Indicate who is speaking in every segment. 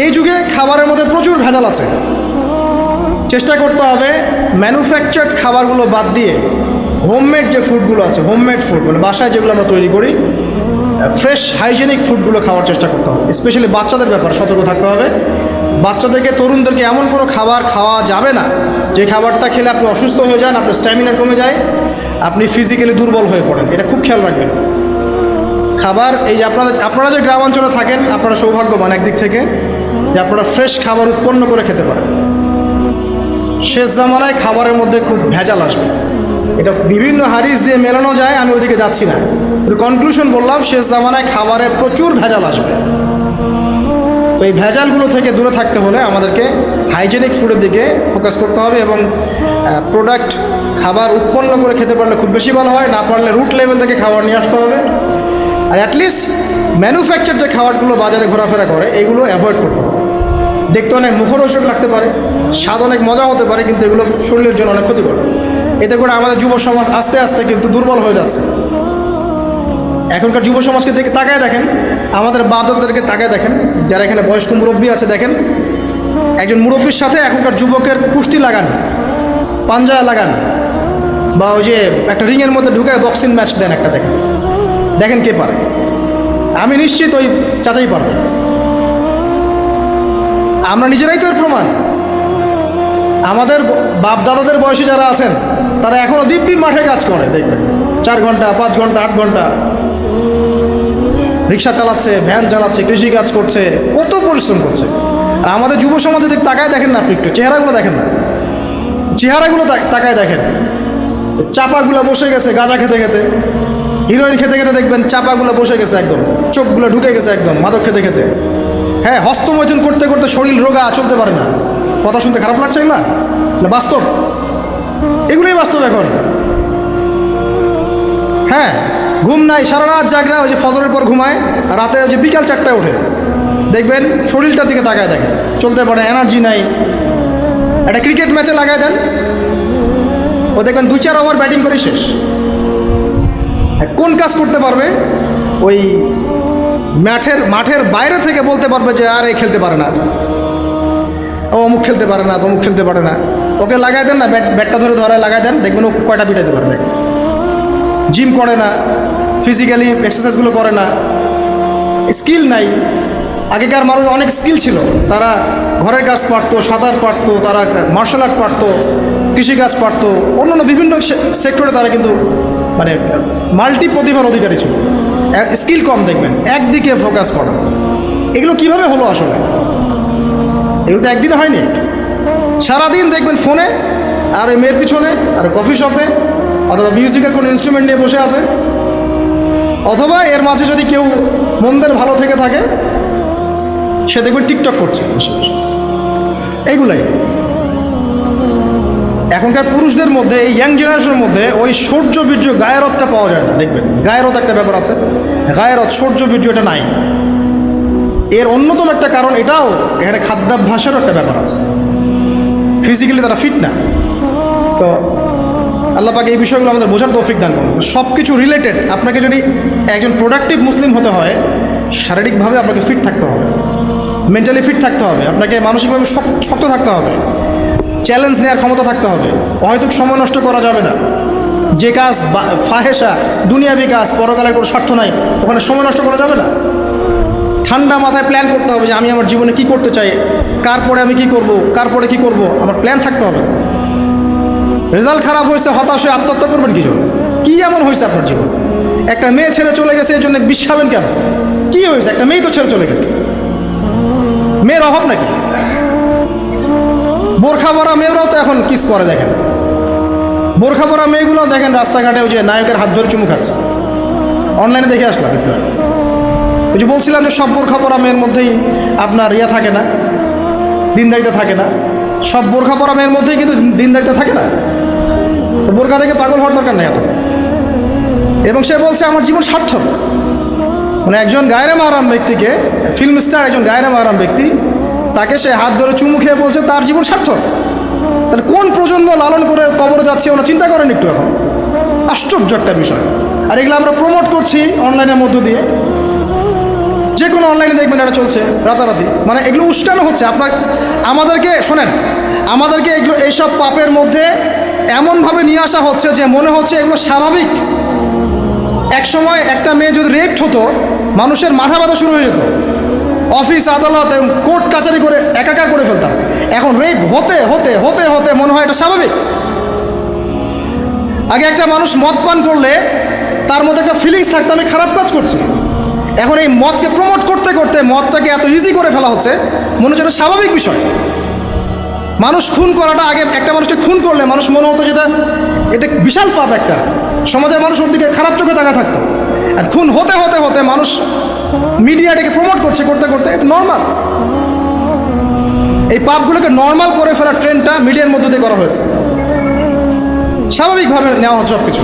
Speaker 1: এই যুগে খাবারের মধ্যে প্রচুর ভেজাল আছে। চেষ্টা করতে হবে ম্যানুফ্যাকচার্ড খাবারগুলো বাদ দিয়ে হোমমেড যে ফুডগুলো আছে, হোমমেড ফুড মানে বাসায় যেগুলো আমরা তৈরি করি, ফ্রেশ হাইজেনিক ফুডগুলো খাওয়ার চেষ্টা করতে হবে। স্পেশালি বাচ্চাদের ব্যাপারে সতর্ক থাকতে হবে। বাচ্চাদেরকে, তরুণদেরকে এমন কোনো খাবার খাওয়া যাবে না যে খাবারটা খেলে আপনি অসুস্থ হয়ে যান, আপনার স্ট্যামিনা কমে যায়, আপনি ফিজিক্যালি দুর্বল হয়ে পড়েন। এটা খুব খেয়াল রাখবেন। খাবার এই যে আপনারা যে গ্রামাঞ্চলে থাকেন, আপনারা সৌভাগ্যবান একদিক থেকে যে আপনারা ফ্রেশ খাবার উৎপন্ন করে খেতে পারেন। শেষ জামানায় খাবারের মধ্যে খুব ভেজাল আসবে, এটা বিভিন্ন হাদিস দিয়ে মেলানো যায়, আমি ওদিকে যাচ্ছি না। কনক্লুশন বললাম, শেষ জামানায় খাবারের প্রচুর ভেজাল আসবে। তো এই ভেজালগুলো থেকে দূরে থাকতে হলে আমাদেরকে হাইজেনিক ফুডের দিকে ফোকাস করতে হবে এবং প্রোডাক্ট খাবার উৎপন্ন করে খেতে পারলে খুব বেশি ভালো হয়। না পারলে রুট লেভেল থেকে খাবার নিয়ে আসতে হবে। আর অ্যাটলিস্ট ম্যানুফ্যাকচার যে খাবারগুলো বাজারে ঘোরাফেরা করে এগুলো অ্যাভয়েড করতে হবে। দেখতে অনেক মুখরোচক লাগতে পারে, স্বাদ অনেক মজা হতে পারে, কিন্তু এগুলো শরীরের জন্য অনেক ক্ষতিকর। এতে করে আমাদের যুব সমাজ আস্তে আস্তে কিন্তু দুর্বল হয়ে যাচ্ছে। এখনকার যুব সমাজকে দেখে তাকায় দেখেন, আমাদের বাপ-দাদাদেরকে তাকায় দেখেন, যারা এখানে বয়স্ক মুরব্বী আছে দেখেন, একজন মুরব্বীর সাথে এখনকার যুবকের কুস্তি লাগান, পাঞ্জা লাগান, বা ওই যে একটা রিংয়ের মধ্যে ঢুকায় বক্সিং ম্যাচ দেন, একটা দেখেন, দেখেন কে পারে। আমি নিশ্চিত ওই চাচাই পারবে। আমরা নিজেরাই তো এর প্রমাণ। আমাদের বাপ দাদাদের বয়সী যারা আছেন তারা এখনও দিব্যি মাঠে কাজ করে, দেখবেন 4 ঘন্টা 5 ঘন্টা 8 ঘন্টা রিক্সা চালাচ্ছে, ভ্যান চালাচ্ছে, কৃষি কাজ করছে, কত পরিশ্রম করছে। আর আমাদের যুব সমাজে তাকায় দেখেন না, আপনি একটু চেহারাগুলো দেখেন না, চেহারাগুলো তাকায় দেখেন, চাপাগুলো বসে গেছে গাঁজা খেতে খেতে, হিরোইন খেতে খেতে দেখবেন চাপাগুলো বসে গেছে একদম, চোখগুলো ঢুকে গেছে একদম মাদক খেতে খেতে। হ্যাঁ, হস্তমৈথুন করতে করতে শরীর রোগা, চলতে পারে না। কথা শুনতে খারাপ লাগছে এগুলা? না, বাস্তব, এগুলোই বাস্তব এখন। হ্যাঁ, ঘুম নাই, সারা রাত জাগরা, ওই যে ফজরের পর ঘুমায়, আর রাতে ওই যে বিকাল 4টায় ওঠে, দেখবেন শরীরটার দিকে তাকায় দেখেন, চলতে পারে, এনার্জি নাই। একটা ক্রিকেট ম্যাচে লাগায় দেন, ও দেখবেন 2-4 ওভার ব্যাটিং করে শেষ। কোন কাজ করতে পারবে? ওই মাঠের বাইরে থেকে বলতে পারবে যে আর এই খেলতে পারে না, ও অমুক খেলতে পারে না, তমুক খেলতে পারে না। ওকে লাগাই দেন না, ব্যাটটা ধরে লাগাই দেন, দেখবেন ও কয়টা পিটাইতে পারবে। জিম করে না, ফিজিক্যালি এক্সারসাইজগুলো করে না, স্কিল নাই। আগেকার মানুষ অনেক স্কিল ছিল, তারা ঘরের কাজ পারতো, সাঁতার পারতো, তারা মার্শাল আর্ট পারতো, কৃষিকাজ পারতো, অন্যান্য বিভিন্ন সেক্টরে তারা কিন্তু মানে মাল্টি প্রতিভার অধিকারী ছিল। স্কিল কম, দেখবেন একদিকে ফোকাস করা। এগুলো কিভাবে হলো আসলে? এগুলো তো একদিনে হয়নি। সারাদিন দেখবেন ফোনে, আর ওই মেয়ের পিছনে, আর কফি শপে, অথবা মিউজিক্যাল কোনো ইনস্ট্রুমেন্ট নিয়ে বসে আছে, অথবা এর মাঝে যদি কেউ মন্দের ভালো থেকে থাকে, সে দেখবেন টিকটক করছে। এইগুলাই এখনকার পুরুষদের মধ্যে, এই ইয়াং জেনারেশনের মধ্যে ওই শৌর্য বীর্য গায়রতটা পাওয়া যায় না। দেখবেন গায়রত একটা ব্যাপার আছে, গায়রত শৌর্য বীর্য এটা নাই। এর অন্যতম একটা কারণ এটাও, এখানে খাদ্যাভ্যাসেরও একটা ব্যাপার আছে। ফিজিক্যালি তারা ফিট না। তো আল্লাহ পাক এই বিষয়গুলো আমাদের বোঝার তৌফিক দান করুন। সব কিছু রিলেটেড। আপনাকে যদি একজন প্রোডাক্টিভ মুসলিম হতে হয়, শারীরিকভাবে আপনাকে ফিট থাকতে হবে, মেন্টালি ফিট থাকতে হবে, আপনাকে মানসিকভাবে শক্ত থাকতে হবে, চ্যালেঞ্জ নেওয়ার ক্ষমতা থাকতে হবে, হয়তো সময় নষ্ট করা যাবে না। যে কাজ ফাহেসা, দুনিয়াবি কাজ, পরকালের কোনো স্বার্থ নাই, ওখানে সময় নষ্ট করা যাবে না। ঠান্ডা মাথায় প্ল্যান করতে হবে যে আমি আমার জীবনে কি করতে চাই, কার পরে আমি কি করব, কার পরে কি করব, আমার প্ল্যান থাকতে হবে। রেজাল্ট খারাপ হয়েছে, হতাশ হয়ে আত্মহত্যা করবেন কি জন্য? কী এমন হয়েছে আপনার জীবন? একটা মেয়ে ছেড়ে চলে গেছে, এই জন্য বিষ খাবেন কেন? কী হয়েছে? একটা মেয়ে তো ছেড়ে চলে গেছে, মেয়ের অভাব নাকি? বোরখা পরা মেয়েরাও তো এখন কিস করে, দেখেন বোরখা পরা মেয়েগুলো দেখেন রাস্তাঘাটে ওই যে নায়কের হাত ধরে চুমু খাচ্ছে। অনলাইনে দেখে আসলাম একটু। ওই যে বলছিলাম যে সব বোরখা পরা মেয়ের মধ্যেই আপনার ইয়ে থাকে না, দিনদারিতা থাকে না। সব বোরখা পরা মেয়ের মধ্যেই কিন্তু দিনদারিতা থাকে না। তো বোরখা থেকে পাগল হওয়ার দরকার নেই এত। এবং সে বলছে আমার জীবন সার্থক। মানে একজন গায়রে মাহরাম ব্যক্তিকে, ফিল্ম স্টার একজন গায়রে মাহরাম ব্যক্তি, তাকে সে হাত ধরে চুমু খেয়ে বলছে তার জীবন সার্থক। তাহলে কোন প্রজন্ম লালন করে কবরে যাচ্ছে ওরা চিন্তা করেন একটু এখন? আশ্চর্য একটা বিষয়। আর এগুলো আমরা প্রমোট করছি অনলাইনের মধ্য দিয়ে। যে যে কোনো অনলাইনে দেখবেন এটা চলছে রাতারাতি, মানে এগুলো উস্কানো হচ্ছে আমাদেরকে শোনেন, আমাদেরকে এগুলো এইসব পাপের মধ্যে এমনভাবে নিয়ে আসা হচ্ছে যে মনে হচ্ছে এগুলো স্বাভাবিক। এক সময় একটা মেয়ে যদি রেপড হতো, মানুষের মাথা ব্যথা শুরু হয়ে যেত, অফিস আদালত কোর্ট কাচারি করে একাকার করে ফেলতাম। এখন রেপ হতে হতে হতে হতে মনে হয় এটা স্বাভাবিক। আগে একটা মানুষ মদ পান করলে তার মধ্যে একটা ফিলিংস থাকতো আমি খারাপ কাজ করছি, এখন এই মদকে প্রমোট করতে করতে মদটাকে এত ইজি করে ফেলা হচ্ছে, মনে হচ্ছে এটা স্বাভাবিক বিষয়। মানুষ খুন করাটা, আগে একটা মানুষকে খুন করলে মানুষ মনে হতো যেটা এটা বিশাল পাপ, একটা সমাজের মানুষ ওর দিকে খারাপ চোখে তাকায় থাকতো। আর খুন হতে হতে হতে মানুষ মিডিয়াটাকে প্রমোট করছে, করতে করতে এটা নর্মাল। এই পাপগুলোকে নর্মাল করে ফেলার ট্রেন্ডটা মিডিয়ার মধ্যে দিয়ে করা হয়েছে, স্বাভাবিকভাবে নেওয়া হচ্ছে সব কিছু।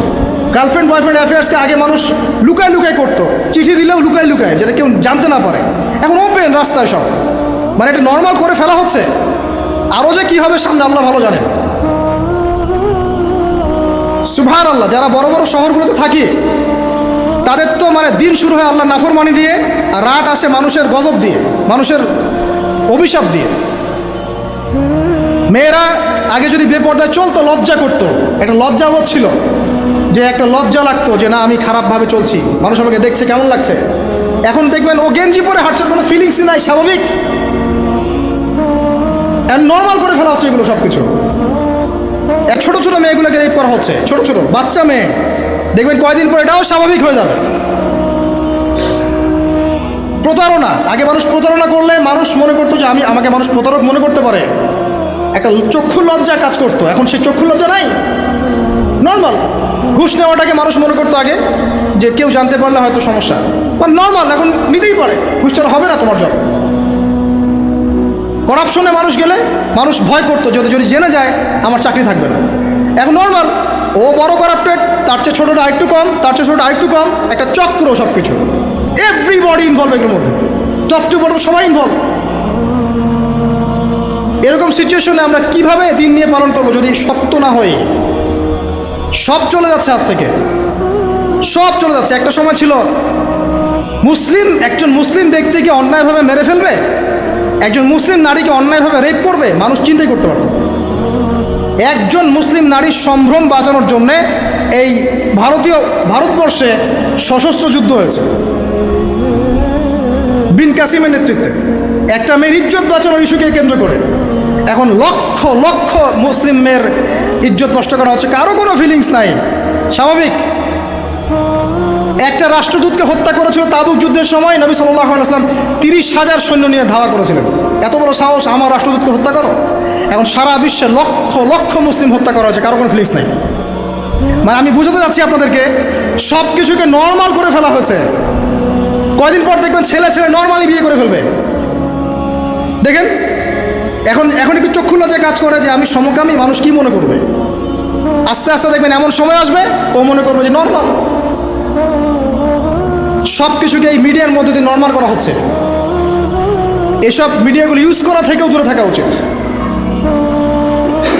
Speaker 1: গার্লফ্রেন্ড বয়ফ্রেন্ড অ্যাফেয়ার্সকে আগে মানুষ লুকায় লুকায় করতো, চিঠি দিলেও লুকায় লুকায়, যেটা কেউ জানতে না পারে। এখন ওপেন রাস্তায় সব, মানে এটা নর্মাল করে ফেলা হচ্ছে। আরও যে কী হবে সামনে আল্লাহ ভালো জানেন। সুবহানাল্লাহ, যারা বড় বড় শহরগুলোতে থাকি তাদের তো মানে দিন শুরু হয় আল্লাহ নাফরমানি দিয়ে, আর রাত আসে মানুষের গজব দিয়ে, মানুষের অভিশাপ দিয়ে। মেয়েরা আগে যদি বেপর্দায় চলতো লজ্জা করতো, একটা লজ্জাবোধ ছিল, যে একটা লজ্জা লাগতো যে না আমি খারাপভাবে চলছি, মানুষ আমাকে দেখছে কেমন লাগছে। এখন দেখবেন ও গেঞ্জি পরে হাঁটছে, কোনো ফিলিংসই নাই, স্বাভাবিক। নর্মাল করে ফেলা হচ্ছে এগুলো সব কিছু। এক ছোটো ছোটো মেয়েগুলোকে রেপ করা হচ্ছে, ছোটো ছোটো বাচ্চা মেয়ে, দেখবেন কয়দিন পর এটাও স্বাভাবিক হয়ে যাবে। প্রতারণা, আগে মানুষ প্রতারণা করলে মানুষ মনে করতো যে আমাকে মানুষ প্রতারক মনে করতে পারে, একটা চক্ষু লজ্জা কাজ করতো। এখন সেই চক্ষু লজ্জা নাই, নর্মাল। ঘুষ নেওয়াটাকে মানুষ মনে করতো আগে যে কেউ জানতে পারলে হয়তো সমস্যা, মানে নর্মাল, এখন নিতেই পারে, ঘুষ ছাড়া হবে না তোমার জব। করাপশনে মানুষ গেলে মানুষ ভয় করতো, যদি জেনে যায় আমার চাকরি থাকবে না। এখন নর্মাল, ও বড় করাপ্টেড, তার চেয়ে ছোটোটা আরেকটু কম, তার চেয়ে ছোটোটা আরেকটু কম, একটা চক্র সব কিছু। এভরিবডি ইনভলভ এগুলোর মধ্যে, টপ টু বটম সবাই ইনভলভ। এরকম সিচুয়েশনে আমরা কিভাবে দিন নিয়ে পালন করবো যদি শক্ত না হই? সব চলে যাচ্ছে আজ থেকে, সব চলে যাচ্ছে। একটা সময় ছিল একজন মুসলিম ব্যক্তিকে অন্যায়ভাবে মেরে ফেলবে, একজন মুসলিম নারীকে অন্যায়ভাবে রেপ করবে, মানুষ চিন্তাই করতে পারবে। একজন মুসলিম নারীর সম্ভ্রম বাঁচানোর জন্যে এই ভারতবর্ষে সশস্ত্র যুদ্ধ হয়েছে বিন কাসিমের নেতৃত্বে, একটা মেয়ের ইজ্জত বাঁচানোর ইস্যুকে কেন্দ্র করে। এখন লক্ষ লক্ষ মুসলিম মেয়ের ইজ্জত নষ্ট করা হচ্ছে, কারো কোনো ফিলিংস নাই, স্বাভাবিক। একটা রাষ্ট্রদূতকে হত্যা করেছিল তাবুক যুদ্ধের সময়, নবী সাল্লাল্লাহু আলাইহি ওয়াসাল্লাম 30,000 সৈন্য নিয়ে ধাওয়া করেছিলেন। এত বড় সাহস আমার রাষ্ট্রদূতকে হত্যা করো? এখন সারা বিশ্বে লক্ষ লক্ষ মুসলিম হত্যা করা হচ্ছে, কারো কোনো ফিলিংস নাই। মানে আমি বুঝাতে যাচ্ছি আপনাদেরকে, সব কিছুকে নর্মাল করে ফেলা হয়েছে। কয়দিন পর দেখবেন ছেলে নর্মালি বিয়ে করে ফেলবে। দেখেন এখন একটু চক্ষু লজ্জায় কাজ করে যে আমি সমকামী, মানুষ কি মনে করবে? আস্তে আস্তে দেখবেন এমন সময় আসবে ও মনে করবে যে নর্মাল। সব কিছুকে এই মিডিয়ার মধ্যে দিয়ে নর্মাল করা হচ্ছে। এসব মিডিয়াগুলো ইউজ করা থেকেও দূরে থাকা উচিত।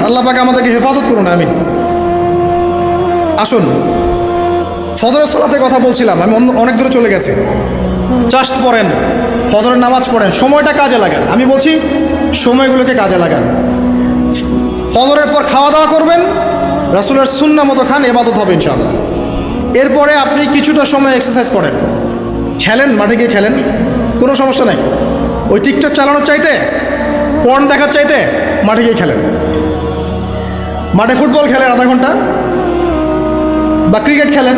Speaker 1: আল্লাহ পাক আমাদেরকে হেফাজত করুন, আমিন। আসুন, ফজরের সালাতের কথা বলছিলাম, আমি অনেক দূরে চলে গেছি। জাস্ট পড়েন, ফজরের নামাজ পড়েন, সময়টা কাজে লাগান। আমি বলছি সময়গুলোকে কাজে লাগান। ফজরের পর খাওয়া দাওয়া করবেন, রাসূলের সুন্নাহ মতো খান, ইবাদত হবে ইনশাআল্লাহ। এরপরে আপনি কিছুটা সময় এক্সারসাইজ করেন, খেলেন, মাঠে গিয়ে খেলেন, কোনো সমস্যা নাই। ওই টিকটক চালানোর চাইতে, পর্ন দেখার চাইতে মাঠে গিয়ে খেলেন। মাঠে ফুটবল খেলেন আধা ঘন্টা, বা ক্রিকেট খেলেন,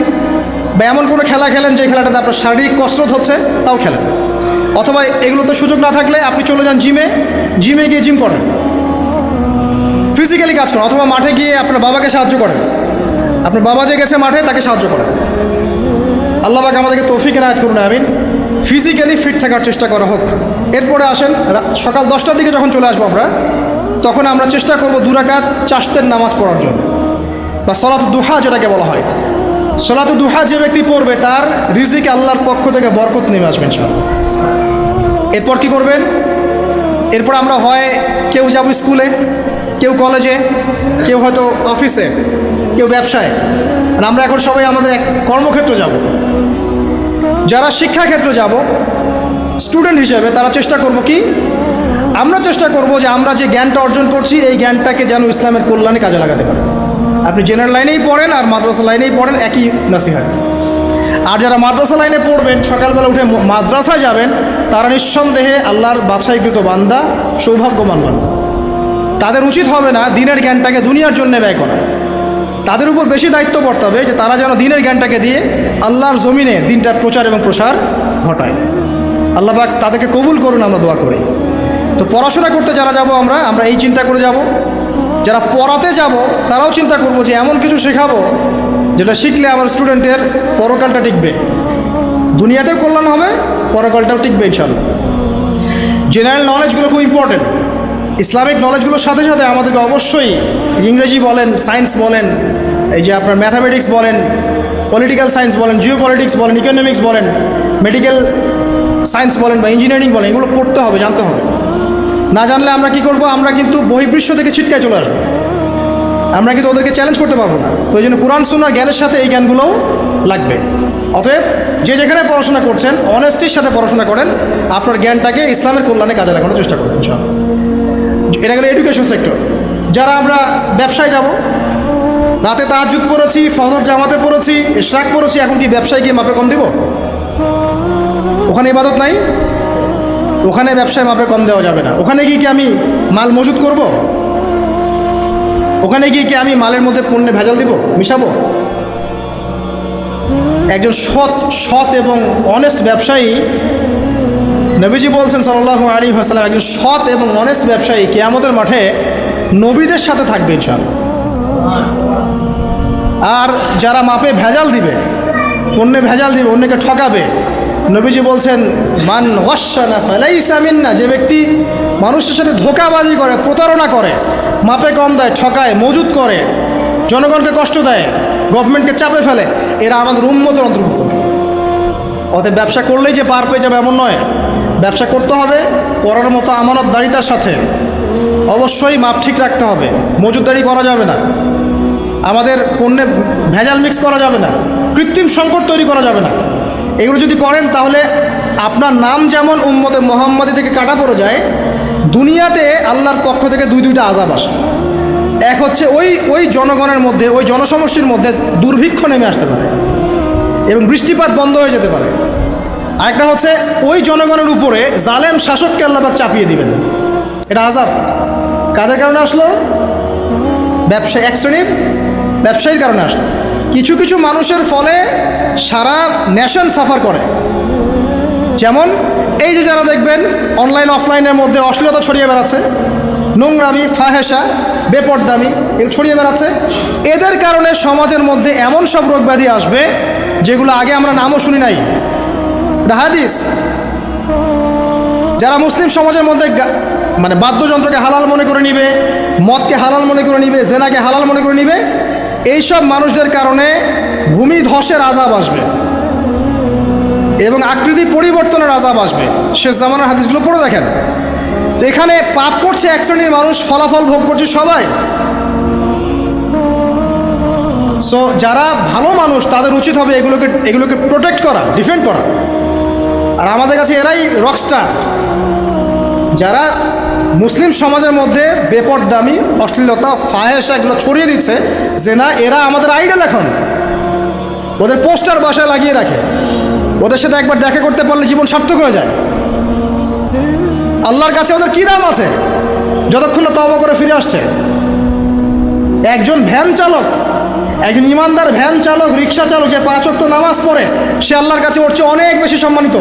Speaker 1: বা এমন কোনো খেলা খেলেন যে খেলাটাতে আপনার শারীরিক কসরত হচ্ছে, তাও খেলেন। অথবা এগুলোতে সুযোগ না থাকলে আপনি চলে যান জিমে গিয়ে জিম করেন, ফিজিক্যালি কাজ করেন। অথবা মাঠে গিয়ে আপনার বাবাকে সাহায্য করেন, আপনার বাবা যে গেছে মাঠে তাকে সাহায্য করেন। আল্লাহ পাক আমাদেরকে তৌফিক এনায়েত করুন, আমিন। ফিজিক্যালি ফিট থাকার চেষ্টা করা হোক। এরপরে আসেন, সকাল 10টার দিকে যখন চলে আসবো আমরা, তখন আমরা চেষ্টা করব 2 রাকাত চাশতের নামাজ পড়ার জন্য, বা সলাত দুহা যেটাকে বলা হয়। সলাত দুহা যে ব্যক্তি পড়বে তার রিজিকে আল্লাহর পক্ষ থেকে বরকত নেমে আসবে ইনশাআল্লাহ। এরপর কি করবেন? এরপর আমরা হয় কেউ যাব স্কুলে, কেউ কলেজে, কেউ হয়তো অফিসে, কেউ ব্যবসায়। আর আমরা এখন সবাই আমাদের এক কর্মক্ষেত্রে যাব। যারা শিক্ষাক্ষেত্রে যাব, স্টুডেন্ট হিসেবে তারা চেষ্টা করব কি, আমরা চেষ্টা করব যে আমরা যে জ্ঞানটা অর্জন করছি এই জ্ঞানটাকে যেন ইসলামের কল্যাণে কাজে লাগাতে পারি। আপনি জেনারেল লাইনেই পড়েন আর মাদ্রাসা লাইনেই পড়েন, একই নসিহত। আর যারা মাদ্রাসা লাইনে পড়বেন, সকালবেলা উঠে মাদ্রাসায় যাবেন, তারা নিঃসন্দেহে আল্লাহর বাছাইকৃত বান্দা, সৌভাগ্যবান বান্দা। তাদের উচিত হবে না দিনের জ্ঞানটাকে দুনিয়ার জন্য ব্যয় করা। তাদের উপর বেশি দায়িত্ব পড়তে হবে যে তারা যেন দিনের জ্ঞানটাকে দিয়ে আল্লাহর জমিনে দিনটার প্রচার এবং প্রসার ঘটায়। আল্লাহ পাক তাদেরকে কবুল করুন, আমরা দোয়া করি। তো পড়াশোনা করতে যারা যাব আমরা এই চিন্তা করে যাব। যারা পড়াতে যাব তারাও চিন্তা করব যে এমন কিছু শেখাবো যেটা শিখলে আমার স্টুডেন্টের পরকালটা টিকবে, দুনিয়াতেও কল্যাণ হবে, পরকালটাও টিকবে ইনশাআল্লাহ। জেনারেল নলেজগুলো খুব ইম্পর্টেন্ট। ইসলামিক নলেজগুলোর সাথে সাথে আমাদেরকে অবশ্যই ইংরেজি বলেন, সায়েন্স বলেন, এই যে আপনার ম্যাথামেটিক্স বলেন, পলিটিক্যাল সায়েন্স বলেন, জিও পলিটিক্স বলেন, ইকোনমিক্স বলেন, মেডিকেল সায়েন্স বলেন বা ইঞ্জিনিয়ারিং বলেন, এগুলো পড়তে হবে, জানতে হবে। না জানলে আমরা কি করব, আমরা কিন্তু বহির্বিশ্ব থেকে ছিটকায় চলে আসবো, আমরা কিন্তু ওদেরকে চ্যালেঞ্জ করতে পারবো না। তো এই জন্য কোরআন সুন্নাহর জ্ঞানের সাথে এই জ্ঞানগুলোও লাগবে। অতএব যে যেখানে পড়াশোনা করছেন অনেস্টির সাথে পড়াশোনা করেন, আপনার জ্ঞানটাকে ইসলামের কল্যাণে কাজে লাগানোর চেষ্টা করবেন ইনশাআল্লাহ। এটা গেল এডুকেশন সেক্টর। যারা আমরা ব্যবসায় যাব, রাতে তাহাজ্জুদ পড়েছি, ফজর জামাতে পড়েছি, ইশরাক পড়েছি, এখন কি ব্যবসায় গিয়ে মাপে কম দিব? ওখানে ইবাদত নাই, ওখানে ব্যবসায় মাপে কম দেওয়া যাবে না। ওখানে গিয়ে কি আমি মাল মজুত করব? ওখানে গিয়ে কি আমি মালের মধ্যে পণ্যে ভেজাল দিব, মিশাবো? একজন সৎ এবং অনেস্ট ব্যবসায়ী, নবীজি বলছেন সাল্লাল্লাহু আলাইহি ওয়াসাল্লাম, একজন সৎ এবং অনেস্ট ব্যবসায়ী কিয়ামতের মাঠে নবীদের সাথে থাকবে ইনশাআল্লাহ। আর যারা মাপে ভেজাল দিবে, পণ্যে ভেজাল দিবে, অন্যকে ঠকাবে, নবীজি বলছেন মান ওয়াশানা ফালাইসা মিন্না, যে ব্যক্তি মানুষের সাথে ধোঁকাবাজি করে, প্রতারণা করে, মাপে কম দেয়, ঠকায়, মজুত করে, জনগণকে কষ্ট দেয়, গভর্নমেন্টকে চাপে ফেলে, এরা আমাদের উম্মতের অন্তর্ভুক্ত। অতএব ব্যবসা করলেই যে পার পেয়ে যাবে এমন নয়। ব্যবসা করতে হবে করার মতো আমানতদারিতার সাথে, অবশ্যই মাপ ঠিক রাখতে হবে, মজুতদারি করা যাবে না, আমাদের পণ্যে ভেজাল মিক্স করা যাবে না, কৃত্রিম সংকট তৈরি করা যাবে না। এগুলো যদি করেন তাহলে আপনার নাম যেমন উম্মতে মুহাম্মাদি থেকে কাটা পড়ে যায়, দুনিয়াতে আল্লাহর পক্ষ থেকে দুইটা আযাব আসে। এক হচ্ছে ওই জনগণের মধ্যে, ওই জনসমষ্টির মধ্যে দুর্ভিক্ষ নেমে আসতে পারে এবং বৃষ্টিপাত বন্ধ হয়ে যেতে পারে। আরেকটা হচ্ছে ওই জনগণের উপরে জালেম শাসককে আল্লাহ পাক চাপিয়ে দিবেন। এটা আযাব কাদের কারণে আসলো? এক শ্রেণীর ব্যবসায়ীর কারণে আসলো। কিছু কিছু মানুষের ফলে সারা নেশন সাফার করে। যেমন এই যে যারা দেখবেন অনলাইন অফলাইনের মধ্যে অশ্লীলতা ছড়িয়ে বেড়াচ্ছে, নোংরামি, ফাহেসা, বেপরদামি এগুলো ছড়িয়ে বেড়াচ্ছে, এদের কারণে সমাজের মধ্যে এমন সব রোগ ব্যাধি আসবে যেগুলো আগে আমরা নামও শুনি নাই। এটা হাদিস। যারা মুসলিম সমাজের মধ্যে মানে বাদ্যযন্ত্রকে হালাল মনে করে নিবে, মদকে হালাল মনে করে নিবে, জেনাকে হালাল মনে করে নিবে, এইসব মানুষদের কারণে ভূমি ধসের আযাব আসবে এবং আকৃতি পরিবর্তনের আযাব আসবে। শেষ জামানার হাদিসগুলো পড়ে দেখেন। তো এখানে পাপ করছে এক শ্রেণীর মানুষ, ফলাফল ভোগ করছে সবাই। সো যারা ভালো মানুষ তাদের উচিত হবে এগুলোকে প্রোটেক্ট করা, ডিফেন্ড করা। আর আমাদের কাছে এরাই রকস্টার, যারা মুসলিম সমাজের মধ্যে বেপরদামি, অশ্লীলতা, ফাহেসা এগুলো ছড়িয়ে দিচ্ছে জেনা, এরা আমাদের আইডল। এখন ওদের পোস্টার বাসায় লাগিয়ে রাখে, ওদের সাথে একবার দেখা করতে পারলে জীবন সার্থক হয়ে যায়। আল্লাহর কাছে ওদের কী দাম আছে যতক্ষণ না তওবা করে ফিরে আসছে? একজন ভ্যান চালক, একজন ইমানদার ভ্যান চালক, রিক্সা চালক যে 5 ওয়াক্ত নামাজ পড়ে, সে আল্লাহর কাছে ওর চেয়ে অনেক বেশি সম্মানিত।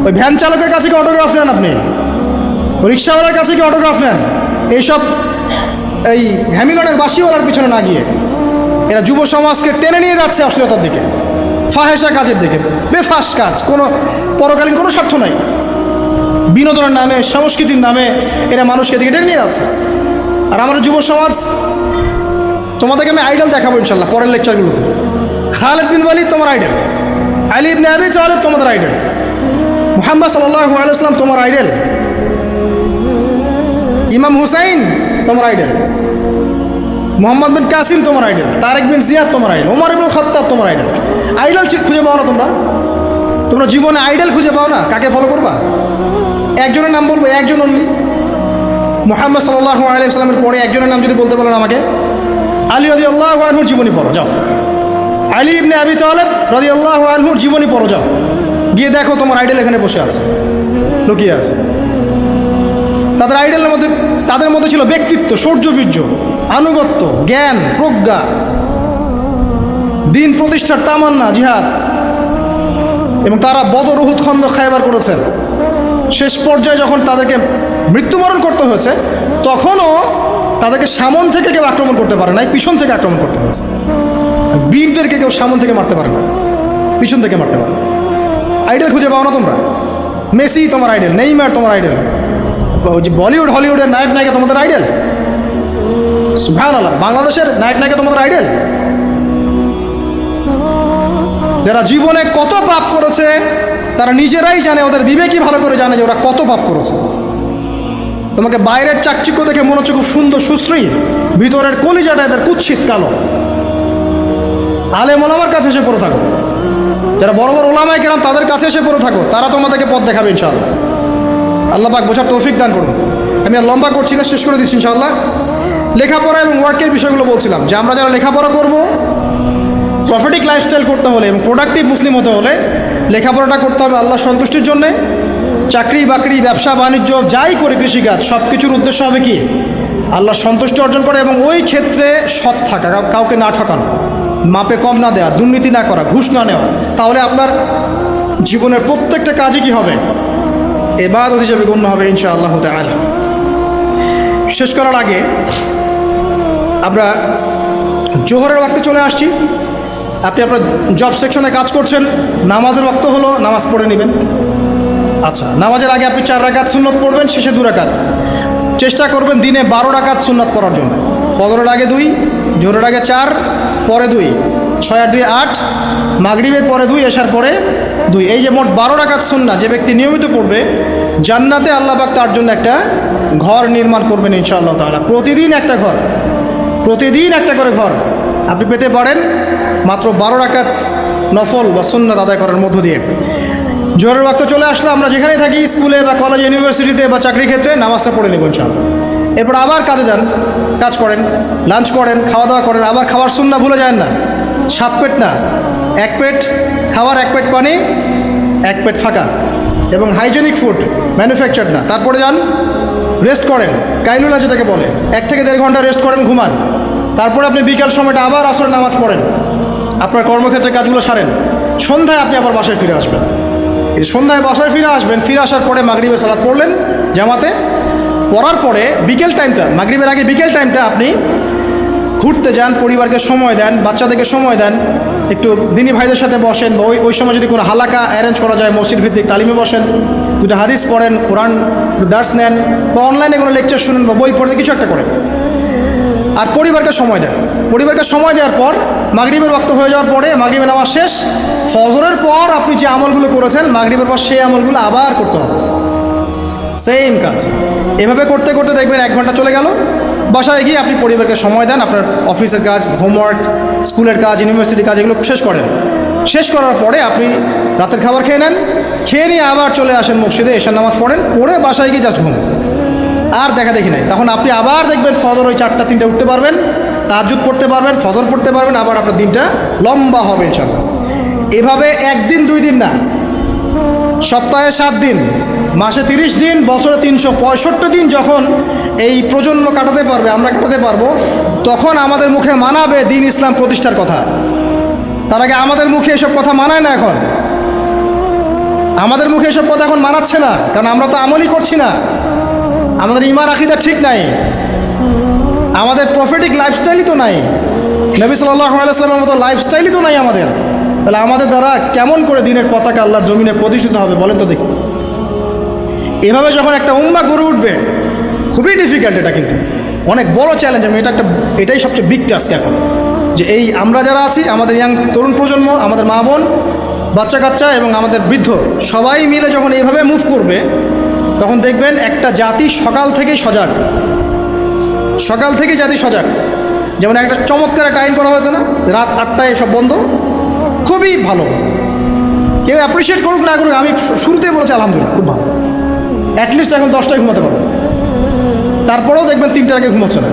Speaker 1: ওই ভ্যান চালকের কাছে কি অটোগ্রাফ নেন আপনি? রিক্সাওয়ালার কাছে কি অটোগ্রাফ নেন? এইসব এই হ্যামিলনের বাসিওয়ালার পিছনে না গিয়ে এরা যুব সমাজকে টেনে নিয়ে যাচ্ছে অশ্লীলতার দিকে, ফাহেসা কাজের দিকে, বেফাস কাজ, কোনো পরকালীন কোনো স্বার্থ নাই। বিনোদনের নামে, সংস্কৃতির নামে এরা মানুষকে দিকে টেনে নিয়ে যাচ্ছে। আর আমাদের যুব সমাজ, তোমাদেরকে আমি আইডল দেখাবো ইনশাল্লাহ পরের লেকচারগুলোতে। খালিদ বিন ওয়ালিদ তোমার আইডল, আলী ইবনে আবি তালিব তোমাদের আইডল, মুহাম্মদ সাল্লাল্লাহু আলাইহি ওয়াসাল্লাম তোমার আইডল, ইমাম হুসাইন তোমার আইডল, মোহাম্মদ বিন কাসিম তোমার আইডল, তারেক বিন জিয়াদ তোমার আইডল, ওমর ইবনুল খাত্তাব তোমার আইডল। আইডল খুঁজে পাও না তোমরা? তোমরা জীবনে আইডল খুঁজে পাও না, কাকে ফলো করবা? একজনের নাম বলবো, একজন অনলি, মুহাম্মদ সাল্লাল্লাহু আলাইহি ওয়াসাল্লামের পরে একজনের নাম যদি বলতে বলেন আমাকে, আলী রাদিয়াল্লাহু আনহুর জীবনী পড়ো যাও, আলী ইবনে আবি তালেব রাদিয়াল্লাহু আনহুর জীবনী পড়ো যাও, গিয়ে দেখো তোমার আইডল এখানে বসে আছে, লুকিয়ে আছে। তাদের আইডলের মধ্যে, তাদের মধ্যে ছিল ব্যক্তিত্ব, শৌর্যবীর্য, আনুগত্য, জ্ঞান, প্রজ্ঞা, দিন প্রতিষ্ঠার তামান্না, জিহাদ, এবং তারা বদর, উহুদ, খন্দক, খায়বার করেছেন। শেষ পর্যায়ে যখন তাদেরকে মৃত্যুবরণ করতে হয়েছে, তখনও তাদেরকে সামন থেকে কেউ আক্রমণ করতে পারে নাই, পিছন থেকে আক্রমণ করতে হয়েছে। বীরদেরকে কেউ সামন থেকে মারতে পারে না, পিছন থেকে মারতে পারে। আইডল খুঁজে পাও না তোমরা? মেসি তোমার আইডল, নেইমার তোমার আইডল, বলিউড হলিউডের নায়ক নায়িকা তোমাদের আইডল, সুবহানাল্লাহ, বাংলাদেশের নায়ক নায়িকা তোমাদের আইডল, যারা জীবনে কত পাপ করেছে তারা নিজেরাই জানে, ওদের বিবেকই ভালো করে জানে যে ওরা কত পাপ করেছে। তোমাকে বাইরের চাকচিক্য দেখে মনে হচ্ছে খুব সুন্দর সুশ্রী, ভিতরের কলিজাটা এদের কুৎসিত কালো। আলেম ওলামার কাছে এসে পড়ে থাকো, যারা বড় বড় ওলামায়ে কেরাম তাদের কাছে এসে পড়ে থাকো, তারা তোমাদেরকে পথ দেখাবে ইনশাআল্লাহ। আল্লাহ পাক বোঝার তৌফিক দান করুন। আমি আর লম্বা করছি না, শেষ করে দিচ্ছি ইনশাআল্লাহ। লেখাপড়া এবং ওয়ার্কের বিষয়গুলো বলছিলাম যে আমরা যারা লেখাপড়া করব, প্রফিটিক লাইফস্টাইল করতে হলে এবং প্রোডাক্টিভ মুসলিম হতে হলে লেখাপড়াটা করতে হবে আল্লাহ সন্তুষ্টির জন্যে। চাকরি বাকরি, ব্যবসা বাণিজ্য যাই করে, কৃষিকাজ, সব কিছুর উদ্দেশ্য হবে কি? আল্লাহ সন্তুষ্টি অর্জন করে, এবং ওই ক্ষেত্রে সৎ থাকা, কাউকে না ঠকানো, মাপে কম না দেওয়া, দুর্নীতি না করা, ঘুষ না নেওয়া। তাহলে আপনার জীবনের প্রত্যেকটা কাজই কি হবে? ইবাদত হিসেবে গণ্য হবে ইনশাআল্লাহ তাআলা। শেষ করার আগে আমরা জোহরের ওয়াক্তে চলে আসছি। আপনি আপনার জব সেকশনে কাজ করছেন, নামাজের ওয়াক্ত হলো, নামাজ পড়ে নেবেন। আচ্ছা, নামাজের আগে আপনি 4 রাকাত সুন্নত পড়বেন, শেষে 2 রাকাত। চেষ্টা করবেন দিনে 12 রাকাত সুন্নত পড়ার জন্য। ফজরের আগে 2, জোহরের আগে 4, পরে 2, 6 আর 2 8, মাগরিবের পরে 2, এশার পরে 2। এই যে মোট 12 রাকাত সুন্নাহ যে ব্যক্তি নিয়মিত পড়বে, জান্নাতে আল্লাহ পাক তার জন্য একটা ঘর নির্মাণ করবেন ইনশাআল্লাহ তাআলা। প্রতিদিন একটা ঘর, প্রতিদিন একটা করে ঘর আপনি পেতে পারেন মাত্র 12 রাকাত নফল বা সুন্নাত আদায় করার মধ্য দিয়ে। জোহরের ওয়াক্ত চলে আসলো, আমরা যেখানেই থাকি, স্কুলে বা কলেজে, ইউনিভার্সিটিতে বা চাকরি ক্ষেত্রে, নামাজটা পড়ে নেব ইনশাআল্লাহ। এরপর আবার কাজে যান, কাজ করেন, লাঞ্চ করেন, খাওয়া দাওয়া করেন, আবার খাওয়ার সুন্নাহ ভুলে যান না। 7 পেট না, 1 পেট খাওয়ার, 1 পেট পানি, 1 পেট ফাঁকা, এবং হাইজেনিক ফুড, ম্যানুফ্যাকচার না। তারপরে যান, রেস্ট করেন, কাইলুলা যেটাকে বলে, 1 থেকে 1.5 ঘন্টা রেস্ট করেন, ঘুমান। তারপরে আপনি বিকাল সময়টা আবার আসরের নামাজ পড়েন, আপনার কর্মক্ষেত্রে কাজগুলো সারেন। সন্ধ্যায় আপনি আবার বাসায় ফিরে আসবেন। এই সন্ধ্যায় বাসায় ফিরে আসবেন, ফিরে আসার পরে মাগরিবের সালাত পড়লেন জামাতে। পড়ার পরে বিকেল টাইমটা, মাগরিবের আগে বিকেল টাইমটা আপনি ঘুরতে যান, পরিবারকে সময় দেন, বাচ্চাদেরকে সময় দেন, একটু দিনী ভাইদের সাথে বসেন, বা ওই সময় যদি কোনো হালাকা অ্যারেঞ্জ করা যায়, মসজিদ ভিত্তিক তালিমে বসেন, 2টা হাদিস পড়েন, কোরআন দার্স নেন, বা অনলাইনে কোনো লেকচার শুনেন, বা বই পড়েন, কিছু একটা করেন। আর পরিবারকে সময় দেন। পরিবারকে সময় দেওয়ার পর মাগরিবের ওয়াক্ত হয়ে যাওয়ার পরে, মাগরিবের নামাজ শেষ, ফজরের পর আপনি যে আমলগুলো করেছেন মাগরিবের পর, সেই আমলগুলো আবার করতে হবে, সেম কাজ। এভাবে করতে করতে দেখবেন 1 ঘন্টা চলে গেল। বাসায় গিয়ে আপনি পরিবারকে সময় দেন, আপনার অফিসের কাজ, হোমওয়ার্ক, স্কুলের কাজ, ইউনিভার্সিটির কাজ, এগুলো শেষ করেন। শেষ করার পরে আপনি রাতের খাবার খেয়ে নেন, খেয়ে নিয়ে আবার চলে আসেন মসজিদে, এশার নামাজ পড়েন, পড়ে বাসায় গিয়ে জাস্ট ঘুম, আর দেখা দেখি নাই। তখন আপনি আবার দেখবেন ফজর ওই 4টা 3টে উঠতে পারবেন, তাহাজ্জুদ পড়তে পারবেন, ফজর পড়তে পারবেন, আবার আপনার দিনটা লম্বা হবে ইনশাআল্লাহ। এভাবে 1 দিন 2 দিন না, সপ্তাহে 7 দিন, মাসে 30 দিন, বছরে 365 দিন যখন এই প্রজন্ম কাটাতে পারবে, আমরা কাটাতে পারবো, তখন আমাদের মুখে মানাবে দিন ইসলাম প্রতিষ্ঠার কথা। তার আগে আমাদের মুখে এসব কথা মানায় না। এখন আমাদের মুখে এসব কথা এখন মানাচ্ছে না, কারণ আমরা তো আমলই করছি না, আমাদের ঈমান আকীদা ঠিক নাই, আমাদের প্রফেটিক লাইফস্টাইলই তো নাই, নবী সাল্লাল্লাহু আলাইহি ওয়াসাল্লামের মতো লাইফস্টাইলই তো নাই আমাদের। তাহলে আমাদের দ্বারা কেমন করে দিনের পতাকা আল্লাহর জমিনে প্রতিষ্ঠিত হবে বলেন তো দেখি? এভাবে যখন একটা উম্মাহ গড়ে উঠবে, খুবই ডিফিকাল্ট, এটা কিন্তু অনেক বড় চ্যালেঞ্জ। আমি এটাই সবচেয়ে বিগ টাস্ক এখন, যে এই আমরা যারা আছি, আমাদের ইয়াং তরুণ প্রজন্ম, আমাদের মা বোন, বাচ্চা কাচ্চা এবং আমাদের বৃদ্ধ, সবাই মিলে যখন এইভাবে মুভ করবে, তখন দেখবেন একটা জাতি সকাল থেকেই সজাগ, সকাল থেকেই জাতি সজাগ। যেমন একটা চমৎকার একটা আইন করা হয়েছে না, রাত 8টায় সব বন্ধ, খুবই ভালো। কেউ অ্যাপ্রিসিয়েট করুক না করুক, আমি শুরুতেই বলেছি আলহামদুলিল্লাহ খুব ভালো। অ্যাটলিস্ট এখন 10টায় ঘুমাতে পারবো, তারপরেও দেখবেন 3টার আগে ঘুমাচ্ছে না।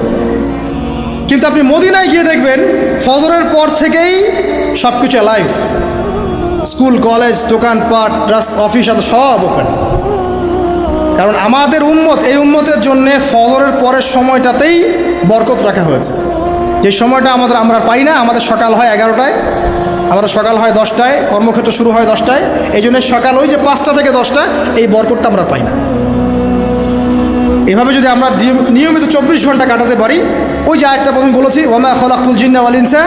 Speaker 1: কিন্তু আপনি মদিনায় গিয়ে দেখবেন ফজরের পর থেকেই সব কিছু লাইভ, স্কুল কলেজ দোকানপাট অফিস সব ওপেন। কারণ আমাদের উম্মত, এই উম্মতের জন্যে ফজরের পরের সময়টাতেই বরকত রাখা হয়েছে। যে সময়টা আমরা পাই না, আমাদের সকাল হয় 11টায়, আমাদের সকাল হয় 10টায়, কর্মক্ষেত্র শুরু হয় 10টায়, এই জন্য সকাল ওই যে 5টা থেকে 10টা এই বরকতটা আমরা পাই না। এভাবে যদি আমরা নিয়মিত 24 ঘন্টা কাটাতে পারি, ওই যে আয়াতটা প্রথম বলেছি, ওয়ামা খালাকতুল জিন্না ওয়াল ইনসা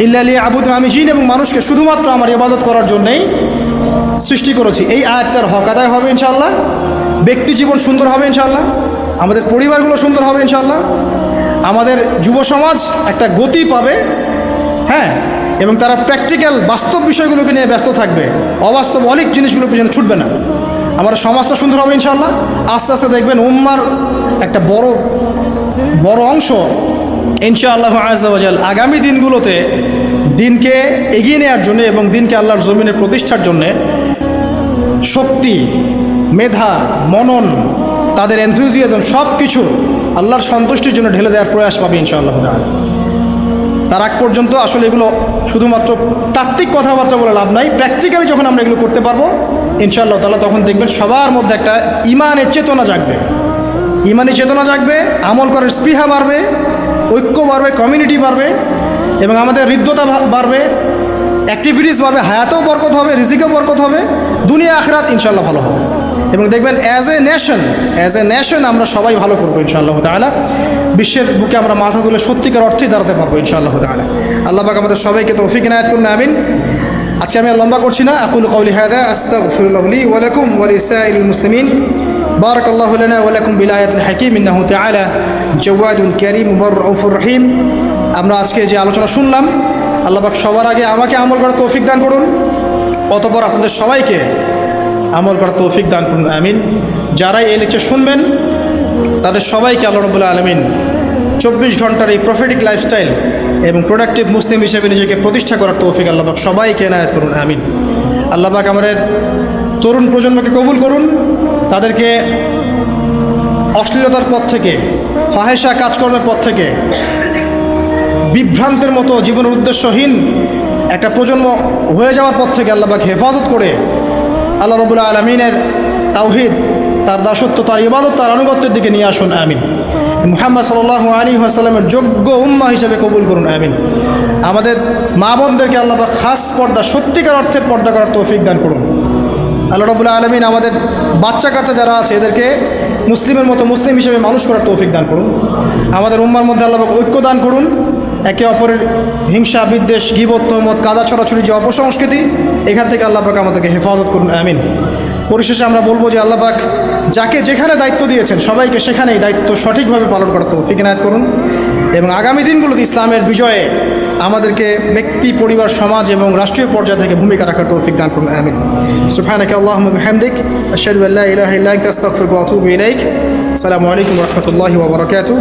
Speaker 1: ইল্লা লিয়াবুদুন, আমি জিন এবং মানুষকে শুধুমাত্র আমার ইবাদত করার জন্যই সৃষ্টি করেছি, এই আয়াতটার হক আদায় হবে ইনশাআল্লাহ। ব্যক্তি জীবন সুন্দর হবে ইনশাআল্লাহ, আমাদের পরিবারগুলো সুন্দর হবে ইনশাআল্লাহ, আমাদের যুব সমাজ একটা গতি পাবে, হ্যাঁ, এবং তারা প্র্যাকটিক্যাল বাস্তব বিষয়গুলোকে নিয়ে ব্যস্ত থাকবে, অবাস্তব অলিক জিনিসগুলোর পিছনে ছুটবে না। আমার সমাজটা সুন্দর হবে ইনশাআল্লাহ। আস্তে আস্তে দেখবেন উম্মার একটা বড় অংশ ইনশাআল্লাহ আযজা ওয়া জাল আগামী দিনগুলোতে দিনকে এগিয়ে নেওয়ার জন্য এবং দিনকে আল্লাহর জমিনে প্রতিষ্ঠার জন্যে শক্তি, মেধা, মনন, তাদের এনথুজিয়াজম সব কিছু আল্লাহর সন্তুষ্টির জন্য ঢেলে দেওয়ার প্রয়াস পাবে ইনশাআল্লাহ। তার আগ পর্যন্ত আসলে এগুলো শুধুমাত্র তাত্ত্বিক কথাবার্তা বলে লাভ নাই, প্র্যাকটিক্যালি যখন আমরা এগুলো করতে পারবো ইনশাআল্লাহ তাআলা, তখন দেখবেন সবার মধ্যে একটা ইমানের চেতনা জাগবে, ইমানি চেতনা জাগবে, আমল করার স্পৃহা বাড়বে, ঐক্য বাড়বে, কমিউনিটি বাড়বে, এবং আমাদের হৃদ্যতা বাড়বে, অ্যাক্টিভিটিস বাড়বে, হায়াতেও বরকত হবে, রিজিকেও বরকত হবে, দুনিয়া আখিরাত ইনশাআল্লাহ ভালো হবে। এবং দেখবেন অ্যাজ এ নেশন আমরা সবাই ভালো করবো ইনশাআল্লাহ তাআলা। বিশ্বের বুকে আমরা মাথা তুলে সত্যিকার অর্থেই দাঁড়াতে পারবো ইনশাআল্লাহ তাআলা। আল্লাহ পাক আমাদের সবাইকে তৌফিক ইনায়াত করুন, আমিন। আজকে আমি আর লম্বা করছি না, আকুলু কওলি হাযা আস্তাগফিরুল্লাহ লি ওয়া লাকুম ওয়া লিসাইরিল মুসলিমিন। বারাকাল্লাহু লানা ওয়া লাকুম বিল আয়াতিল হাকীম ইন্নাহু তাআলা জাওয়াদুন কারীম রাউফুর রহিম। আমরা আজকে যে আলোচনা শুনলাম, আল্লাহ পাক সবার আগে আমাকে আমল করার তৌফিক দান করুন, অতঃপর আপনাদের সবাইকে আমল করার তৌফিক দান করুন, আমিন। যারাই এই লেকচার শুনবেন তাদের সবাইকে আল্লাহ রাব্বুল আলামিন 24 ঘন্টার এই প্রফেটিক লাইফস্টাইল এবং প্রোডাক্টিভ মুসলিম হিসেবে নিজেকে প্রতিষ্ঠা করার তৌফিক আল্লাহ পাক সবাইকে এনায়েত করুন, আমিন। আল্লাহ পাক আমাদের তরুণ প্রজন্মকে কবুল করুন, তাদেরকে অশ্লীলতার পথ থেকে, ফাহেসা কাজকর্মের পথ থেকে, বিভ্রান্তের মতো জীবনের উদ্দেশ্যহীন একটা প্রজন্ম হয়ে যাওয়ার পথ থেকে আল্লাহ পাক হেফাজত করে আল্লাহ রাব্বুল আলামিনের তাওহীদ, তার দাসত্ব, তার ইবাদত, তার আনুগত্যের দিকে নিয়ে আসুন, আমিন। মুহাম্মদ সাল্লাল্লাহু আলাইহি ওয়াসাল্লামের যোগ্য উম্মাহ হিসেবে কবুল করুন, আমিন। আমাদের মা বোনদেরকে আল্লাহ পাক খাস পর্দা, সত্যিকার অর্থের পর্দা করার তৌফিক দান করুন। আল্লাহ রাব্বুল আলামিন আমাদের বাচ্চা কাচ্চা যারা আছে এদেরকে মুসলিমের মতো মুসলিম হিসেবে মানুষ করার তৌফিক দান করুন। আমাদের উম্মার মধ্যে আল্লাহ পাক ঐক্য দান করুন, একে অপরের হিংসা, বিদ্বেষ, গীবত, তহমত, কাদা ছড়াছড়ি যে অপসংস্কৃতি, এখান থেকে আল্লাহ পাক আমাদেরকে হেফাজত করুন, আমিন। পরিশেষে আমরা বলবো যে আল্লাহ পাক যাকে যেখানে দায়িত্ব দিয়েছেন সবাইকে সেখানেই দায়িত্ব সঠিকভাবে পালন করার তৌফিক ইনায়াত করুন, এবং আগামী দিনগুলোতে ইসলামের বিজয়ে আমাদেরকে ব্যক্তি, পরিবার, সমাজ এবং রাষ্ট্রীয় পর্যায় থেকে ভূমিকা রাখার তৌফিক দান করুন, আমিন। সুবহানাকা আল্লাহুম্মা বিহামদিক আশহাদু আল্লা ইলাহা ইল্লা আনতা আস্তাগফিরুকা ওয়া আতুবু ইলাইক। আসসালামু আলাইকুম ওয়া রাহমাতুল্লাহি ওয়া বারাকাতুহু।